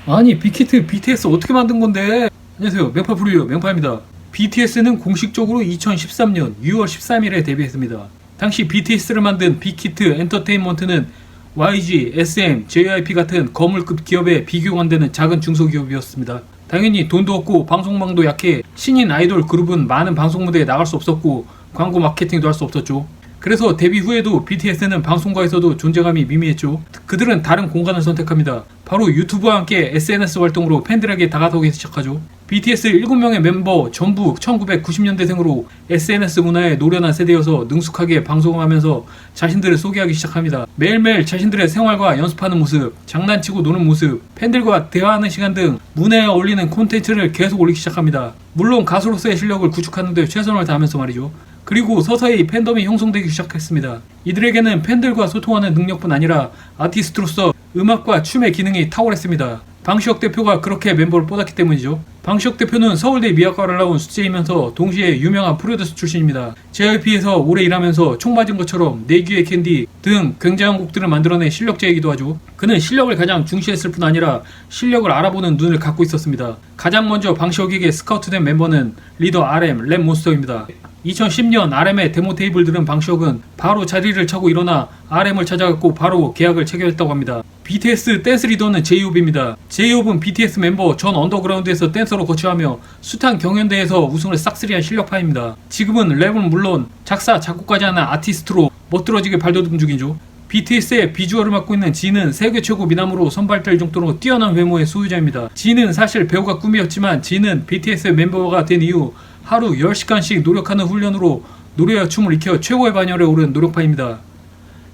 아니 빅히트 BTS 어떻게 만든 건데? 안녕하세요, 맹파프리뷰 맹파입니다. BTS는 공식적으로 2013년 6월 13일에 데뷔했습니다. 당시 BTS를 만든 빅히트 엔터테인먼트는 YG, SM, JYP 같은 거물급 기업에 비교가 안 되는 작은 중소기업이었습니다. 당연히 돈도 없고 방송망도 약해 신인 아이돌 그룹은 많은 방송 무대에 나갈 수 없었고 광고 마케팅도 할 수 없었죠. 그래서 데뷔 후에도 BTS는 방송가에서도 존재감이 미미했죠. 그들은 다른 공간을 선택합니다. 바로 유튜브와 함께 SNS 활동으로 팬들에게 다가서기 시작하죠. BTS 7명의 멤버 전부 1990년대생으로 SNS 문화에 노련한 세대여서 능숙하게 방송하면서 자신들을 소개하기 시작합니다. 매일매일 자신들의 생활과 연습하는 모습, 장난치고 노는 모습, 팬들과 대화하는 시간 등 문화에 어울리는 콘텐츠를 계속 올리기 시작합니다. 물론 가수로서의 실력을 구축하는 데 최선을 다하면서 말이죠. 그리고 서서히 팬덤이 형성되기 시작했습니다. 이들에게는 팬들과 소통하는 능력뿐 아니라 아티스트로서 음악과 춤의 기능이 탁월했습니다. 방시혁 대표가 그렇게 멤버를 뽑았기 때문이죠. 방시혁 대표는 서울대 미학과를 나온 수재이면서 동시에 유명한 프로듀서 출신입니다. JYP에서 오래 일하면서 총 맞은 것처럼 내 귀의 캔디 등 굉장한 곡들을 만들어낸 실력자이기도 하죠. 그는 실력을 가장 중시했을 뿐 아니라 실력을 알아보는 눈을 갖고 있었습니다. 가장 먼저 방시혁에게 스카우트된 멤버는 리더 RM, 랩몬스터입니다. 2010년 RM의 데모 테이블 들은 방시혁은 바로 자리를 차고 일어나 RM을 찾아갔고 바로 계약을 체결했다고 합니다. BTS 댄스 리더는 제이홉입니다. 제이홉은 BTS 멤버 전 언더그라운드에서 댄서로 거치하며 숱한 경연대회에서 우승을 싹쓸이한 실력파입니다. 지금은 랩은 물론 작사, 작곡까지 하는 아티스트로 멋들어지게 발돋움 중이죠. BTS의 비주얼을 맡고 있는 지는 세계 최고 미남으로 선발될 정도로 뛰어난 외모의 소유자입니다. 지는 사실 배우가 꿈이었지만 지는 BTS의 멤버가 된 이후 하루 10시간씩 노력하는 훈련으로 노래와 춤을 익혀 최고의 반열에 오른 노력파입니다.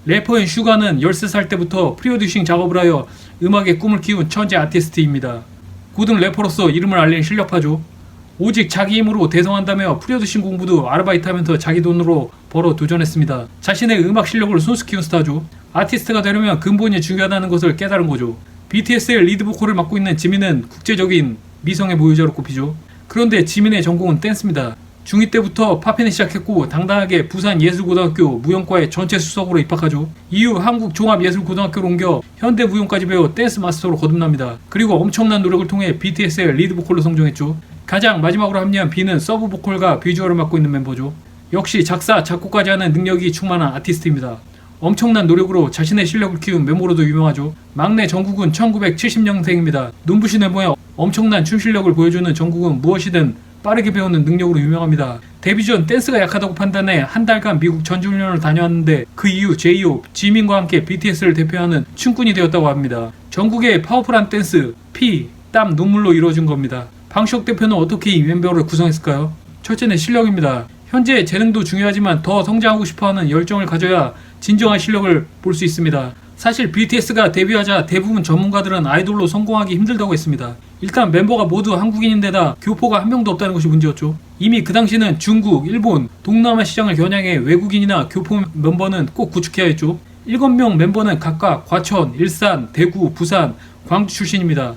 래퍼인 슈가는 13살 때부터 프로듀싱 작업을 하여 음악의 꿈을 키운 천재 아티스트입니다. 고등 래퍼로서 이름을 알린 실력파죠. 오직 자기 힘으로 대성한다며 프로듀싱 공부도 아르바이트하면서 자기 돈으로 벌어 도전했습니다. 자신의 음악 실력을 손수 키운 스타죠. 아티스트가 되려면 근본이 중요하다는 것을 깨달은 거죠. BTS의 리드 보컬을 맡고 있는 지민은 국제적인 미성의 보유자로 꼽히죠. 그런데 지민의 전공은 댄스입니다. 중2 때부터 팝핀을 시작했고 당당하게 부산예술고등학교 무용과의 전체 수석으로 입학하죠. 이후 한국종합예술고등학교로 옮겨 현대무용까지 배워 댄스 마스터로 거듭납니다. 그리고 엄청난 노력을 통해 BTS의 리드 보컬로 성공했죠. 가장 마지막으로 합류한 B는 서브 보컬과 비주얼을 맡고 있는 멤버죠. 역시 작사, 작곡까지 하는 능력이 충만한 아티스트입니다. 엄청난 노력으로 자신의 실력을 키운 멤버로도 유명하죠. 막내 정국은 1970년생입니다. 눈부신 외모에 엄청난 춤 실력을 보여주는 정국은 무엇이든 빠르게 배우는 능력으로 유명합니다. 데뷔 전 댄스가 약하다고 판단해 한 달간 미국 전지훈련을 다녀왔는데 그 이후 제이홉, 지민과 함께 BTS를 대표하는 춤꾼이 되었다고 합니다. 정국의 파워풀한 댄스, 피, 땀, 눈물로 이루어진 겁니다. 방시혁 대표는 어떻게 이 멤버를 구성했을까요? 첫째는 실력입니다. 현재 재능도 중요하지만 더 성장하고 싶어하는 열정을 가져야 진정한 실력을 볼 수 있습니다. 사실 BTS가 데뷔하자 대부분 전문가들은 아이돌로 성공하기 힘들다고 했습니다. 일단 멤버가 모두 한국인인데다 교포가 한 명도 없다는 것이 문제였죠. 이미 그 당시는 중국, 일본, 동남아 시장을 겨냥해 외국인이나 교포 멤버는 꼭 구축해야 했죠. 7명 멤버는 각각 과천, 일산, 대구, 부산, 광주 출신입니다.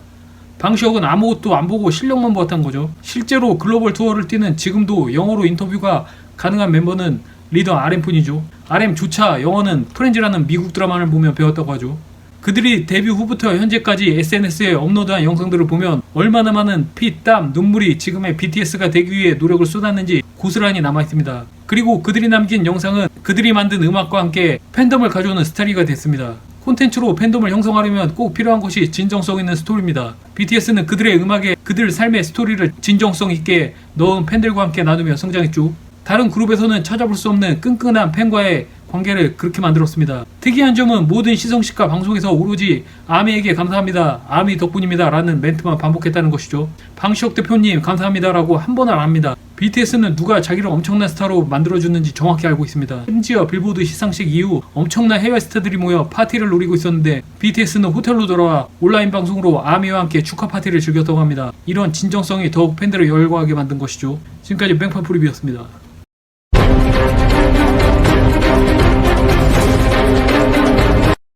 방시혁은 아무것도 안 보고 실력만 보았다는 거죠. 실제로 글로벌 투어를 뛰는 지금도 영어로 인터뷰가 가능한 멤버는 리더 RM뿐이죠. RM조차 영어는 프렌즈라는 미국 드라마를 보며 배웠다고 하죠. 그들이 데뷔 후부터 현재까지 SNS에 업로드한 영상들을 보면 얼마나 많은 피, 땀, 눈물이 지금의 BTS가 되기 위해 노력을 쏟았는지 고스란히 남아있습니다. 그리고 그들이 남긴 영상은 그들이 만든 음악과 함께 팬덤을 가져오는 스타일이 됐습니다. 콘텐츠로 팬덤을 형성하려면 꼭 필요한 것이 진정성 있는 스토리입니다. BTS는 그들의 음악에 그들 삶의 스토리를 진정성 있게 넣은 팬들과 함께 나누며 성장했죠. 다른 그룹에서는 찾아볼 수 없는 끈끈한 팬과의 관계를 그렇게 만들었습니다. 특이한 점은 모든 시상식과 방송에서 오로지 아미에게 감사합니다, 아미 덕분입니다 라는 멘트만 반복했다는 것이죠. 방시혁 대표님 감사합니다 라고 한 번 안 합니다. BTS는 누가 자기를 엄청난 스타로 만들어주는지 정확히 알고 있습니다. 심지어 빌보드 시상식 이후 엄청난 해외 스타들이 모여 파티를 노리고 있었는데 BTS는 호텔로 돌아와 온라인 방송으로 아미와 함께 축하 파티를 즐겼다고 합니다. 이런 진정성이 더욱 팬들을 열광하게 만든 것이죠. 지금까지 맹파프리뷰였습니다.